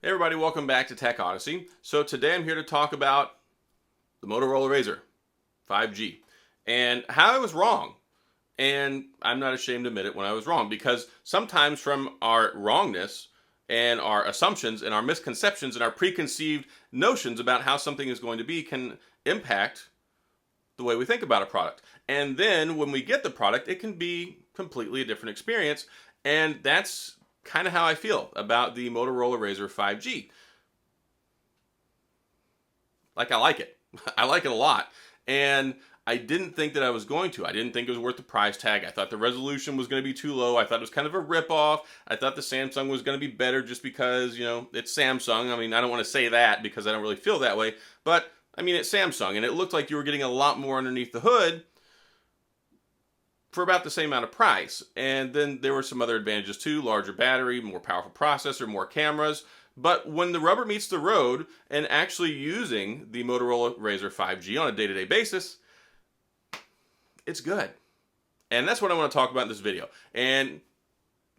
Hey everybody, welcome back to Tech Odyssey. So today I'm here to talk about the Motorola RAZR 5G and how I was wrong. And I'm not ashamed to admit it when I was wrong, because sometimes from our wrongness and our assumptions and our misconceptions and our preconceived notions about how something is going to be can impact the way we think about a product. And then when we get the product, it can be completely a different experience. And that's kind of how I feel about the Motorola RAZR 5G. I like it. I like it a lot. And I didn't think that I was going to. I didn't think it was worth the price tag. I thought the resolution was going to be too low. I thought it was kind of a ripoff. I thought the Samsung was going to be better just because, it's Samsung. I mean, I don't want to say that because I don't really feel that way. But, I mean, it's Samsung. And it looked like you were getting a lot more underneath the hood for about the same amount of price. And then there were some other advantages too: larger battery, more powerful processor, more cameras. But when the rubber meets the road and actually using the Motorola RAZR 5G on a day-to-day basis, it's good. And that's what I want to talk about in this video. And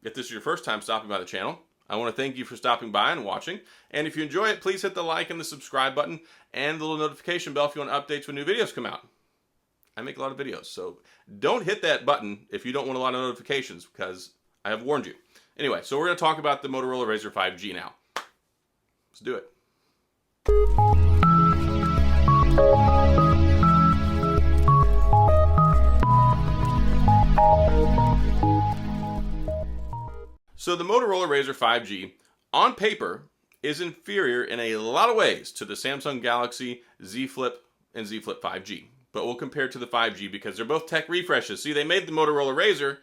if this is your first time stopping by the channel, I want to thank you for stopping by and watching. And if you enjoy it, please hit the like and the subscribe button and the little notification bell if you want updates when new videos come out. I make a lot of videos, so don't hit that button if you don't want a lot of notifications, because I have warned you. Anyway, so we're going to talk about the Motorola RAZR 5G now. Let's do it. So the Motorola RAZR 5G, on paper, is inferior in a lot of ways to the Samsung Galaxy Z Flip and Z Flip 5G. But we'll compare it to the 5G because they're both tech refreshes. See, they made the Motorola RAZR,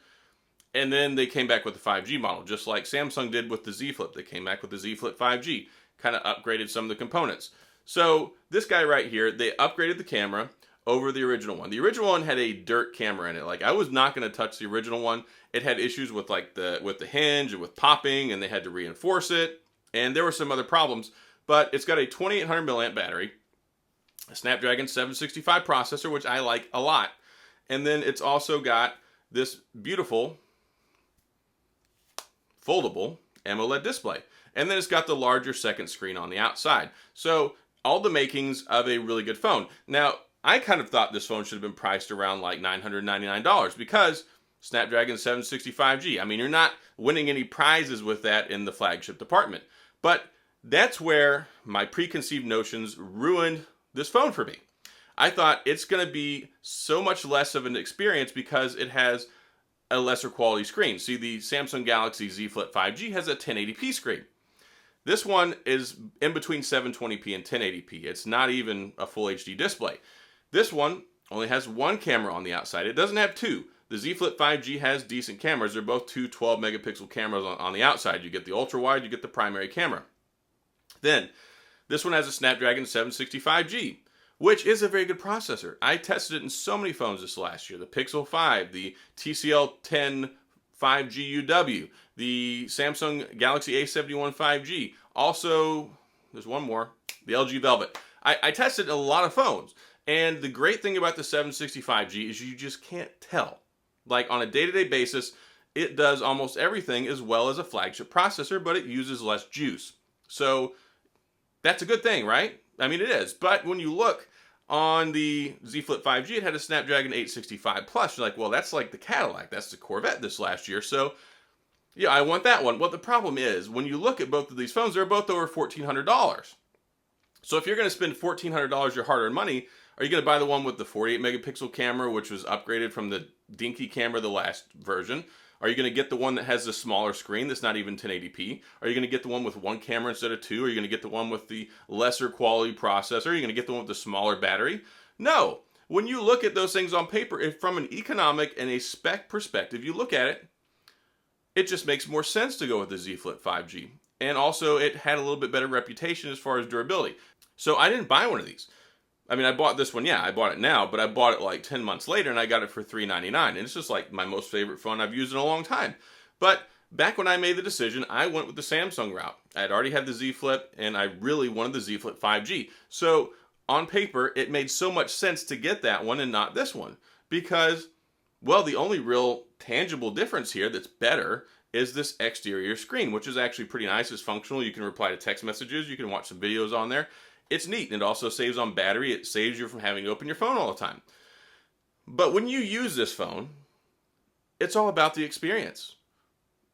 and then they came back with the 5G model, just like Samsung did with the Z Flip. They came back with the Z Flip 5G, kind of upgraded some of the components. So this guy right here, they upgraded the camera over the original one. The original one had a dirt camera in it. I was not going to touch the original one. It had issues with the hinge and with popping, and they had to reinforce it. And there were some other problems, but it's got a 2800 milliamp battery, a Snapdragon 765 processor, which I like a lot. And then it's also got this beautiful foldable AMOLED display. And then it's got the larger second screen on the outside. So all the makings of a really good phone. Now, I kind of thought this phone should have been priced around like $999 because Snapdragon 765G. I mean, you're not winning any prizes with that in the flagship department. But that's where my preconceived notions ruined this phone for me. I thought it's going to be so much less of an experience because it has a lesser quality screen. See, the Samsung Galaxy Z Flip 5G has a 1080p screen. This one is in between 720p and 1080p. It's not even a full HD display. This one only has one camera on the outside. It doesn't have two. The Z Flip 5G has decent cameras. They're both two 12 megapixel cameras on the outside. You get the ultra wide, you get the primary camera. Then this one has a Snapdragon 765G, which is a very good processor. I tested it in so many phones this last year. The Pixel 5, the TCL 10 5G UW, the Samsung Galaxy A71 5G. Also, there's one more, the LG Velvet. I tested a lot of phones. And the great thing about the 765G is you just can't tell. Like on a day-to-day basis, it does almost everything as well as a flagship processor, but it uses less juice. So that's a good thing, right? I mean, it is. But when you look on the Z Flip 5G, it had a Snapdragon 865 Plus. You're like, well, that's like the Cadillac. That's the Corvette this last year. So, yeah, I want that one. Well, the problem is, when you look at both of these phones, they're both over $1,400. So if you're going to spend $1,400 your hard-earned money, are you going to buy the one with the 48 megapixel camera, which was upgraded from the dinky camera the last version? Are you going to get the one that has the smaller screen that's not even 1080p? Are you going to get the one with one camera instead of two? Are you going to get the one with the lesser quality processor? Are you going to get the one with the smaller battery? No. When you look at those things on paper, from an economic and a spec perspective, you look at it, it just makes more sense to go with the Z Flip 5G. And also, it had a little bit better reputation as far as durability. So I didn't buy one of these. I mean, I bought this one, yeah, I bought it now, but I bought it like 10 months later and I got it for $399. And it's just like my most favorite phone I've used in a long time. But back when I made the decision, I went with the Samsung route. I had already had the Z Flip and I really wanted the Z Flip 5G. So on paper, it made so much sense to get that one and not this one. Because, well, the only real tangible difference here that's better is this exterior screen, which is actually pretty nice. It's functional. You can reply to text messages. You can watch some videos on there. It's neat. And it also saves on battery. It saves you from having to open your phone all the time. But when you use this phone, it's all about the experience.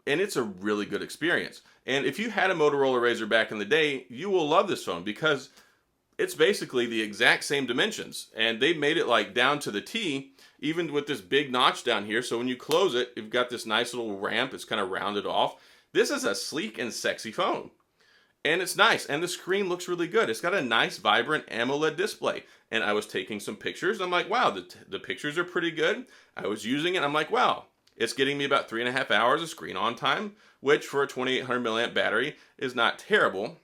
And it's a really good experience. And if you had a Motorola RAZR back in the day, you will love this phone because it's basically the exact same dimensions. And they made it like down to the T, even with this big notch down here. So when you close it, you've got this nice little ramp. It's kind of rounded off. This is a sleek and sexy phone. And it's nice. And the screen looks really good. It's got a nice, vibrant AMOLED display. And I was taking some pictures. I'm like, wow, the pictures are pretty good. I was using it. I'm like, wow, it's getting me about 3.5 hours of screen on time, which for a 2800 milliamp battery is not terrible.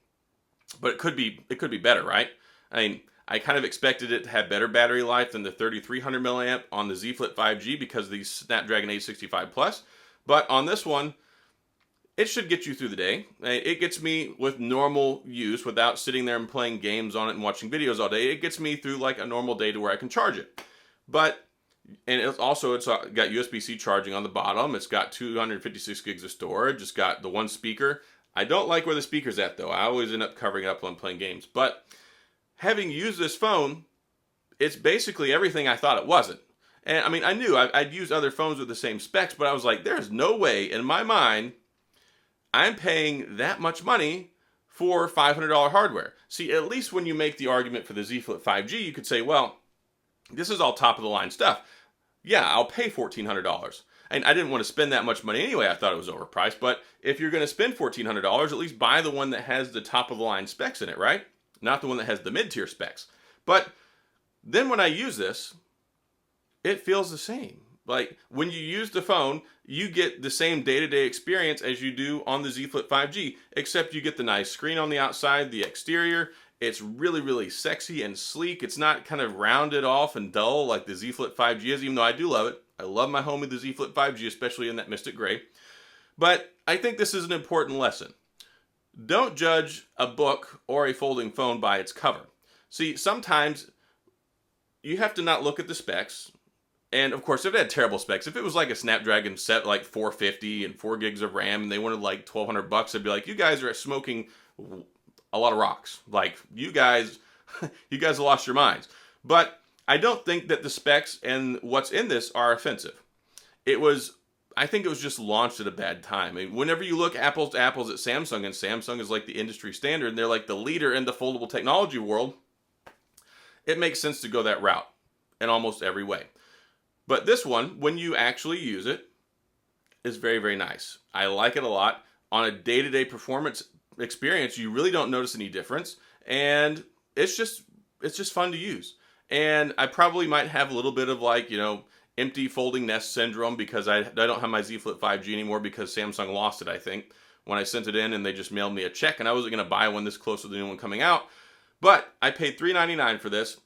But it could be better, right? I mean, I kind of expected it to have better battery life than the 3300 milliamp on the Z Flip 5G because of the Snapdragon 865 Plus. But on this one, it should get you through the day. It gets me with normal use without sitting there and playing games on it and watching videos all day. It gets me through like a normal day to where I can charge it. And it's got USB-C charging on the bottom. It's got 256 gigs of storage. It's got the one speaker. I don't like where the speaker's at though. I always end up covering it up when I'm playing games. But having used this phone, it's basically everything I thought it wasn't. And I mean, I knew I'd used other phones with the same specs, but I was like, there's no way in my mind I'm paying that much money for $500 hardware. See, at least when you make the argument for the Z Flip 5G, you could say, well, this is all top of the line stuff. Yeah, I'll pay $1,400. And I didn't want to spend that much money anyway. I thought it was overpriced. But if you're going to spend $1,400, at least buy the one that has the top of the line specs in it, right? Not the one that has the mid-tier specs. But then when I use this, it feels the same. Like when you use the phone, you get the same day-to-day experience as you do on the Z Flip 5G, except you get the nice screen on the outside, the exterior. It's really, really sexy and sleek. It's not kind of rounded off and dull like the Z Flip 5G is, even though I do love it. I love my home with the Z Flip 5G, especially in that Mystic Gray. But I think this is an important lesson. Don't judge a book or a folding phone by its cover. See, sometimes you have to not look at the specs. And of course, if it had terrible specs, if it was like a Snapdragon set like 450 and 4 gigs of RAM and they wanted like $1,200, I'd be like, you guys are smoking a lot of rocks. Like, you guys have lost your minds. But I don't think that the specs and what's in this are offensive. I think it was just launched at a bad time. I mean, whenever you look apples to apples at Samsung, and Samsung is like the industry standard, and they're like the leader in the foldable technology world, it makes sense to go that route in almost every way. But this one, when you actually use it, is very, very nice. I like it a lot. On a day-to-day performance experience, you really don't notice any difference. And it's just fun to use. And I probably might have a little bit of like, empty folding nest syndrome because I don't have my Z Flip 5G anymore because Samsung lost it, I think, when I sent it in and they just mailed me a check. And I wasn't going to buy one this close to the new one coming out. But I paid $399 for this.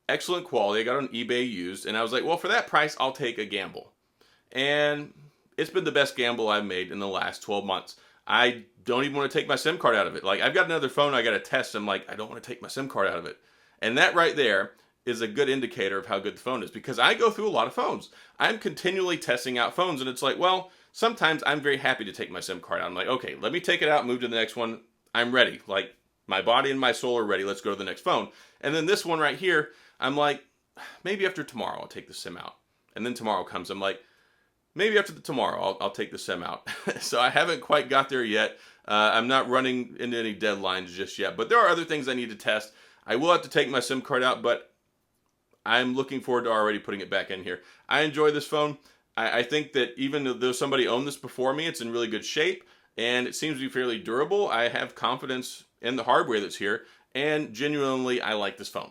Excellent quality. I got it on eBay used, and I was like, well, for that price, I'll take a gamble. And it's been the best gamble I've made in the last 12 months. I don't even want to take my SIM card out of it. Like, I've got another phone I got to test. I'm like, I don't want to take my SIM card out of it. And that right there is a good indicator of how good the phone is, because I go through a lot of phones. I'm continually testing out phones, and it's like, well, sometimes I'm very happy to take my SIM card out. I'm like, okay, let me take it out, move to the next one. I'm ready. Like, my body and my soul are ready. Let's go to the next phone. And then this one right here, I'm like, maybe after tomorrow I'll take the SIM out. And then tomorrow comes, I'm like, maybe after tomorrow I'll take the SIM out. So I haven't quite got there yet. I'm not running into any deadlines just yet. But there are other things I need to test. I will have to take my SIM card out, but I'm looking forward to already putting it back in here. I enjoy this phone. I think that even though somebody owned this before me, it's in really good shape. And it seems to be fairly durable. I have confidence in the hardware that's here. And genuinely, I like this phone.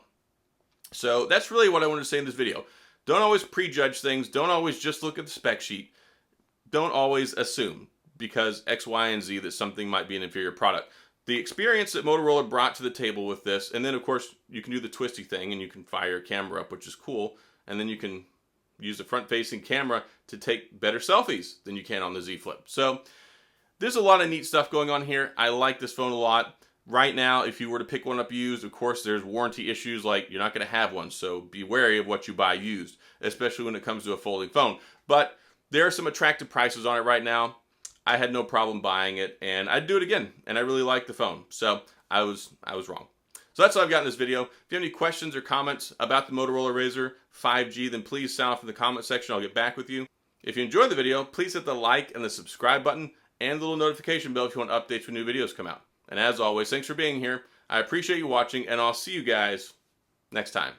So that's really what I wanted to say in this video. Don't always prejudge things. Don't always just look at the spec sheet. Don't always assume because X, Y, and Z that something might be an inferior product. The experience that Motorola brought to the table with this, and then of course you can do the twisty thing and you can fire your camera up, which is cool. And then you can use the front-facing camera to take better selfies than you can on the Z Flip. So there's a lot of neat stuff going on here. I like this phone a lot. Right now, if you were to pick one up used, of course, there's warranty issues like you're not going to have one. So be wary of what you buy used, especially when it comes to a folding phone. But there are some attractive prices on it right now. I had no problem buying it, and I'd do it again. And I really like the phone, so I was wrong. So that's all I've got in this video. If you have any questions or comments about the Motorola RAZR 5G, then please sound off in the comment section. I'll get back with you. If you enjoyed the video, please hit the like and the subscribe button and the little notification bell if you want updates when new videos come out. And as always, thanks for being here. I appreciate you watching, and I'll see you guys next time.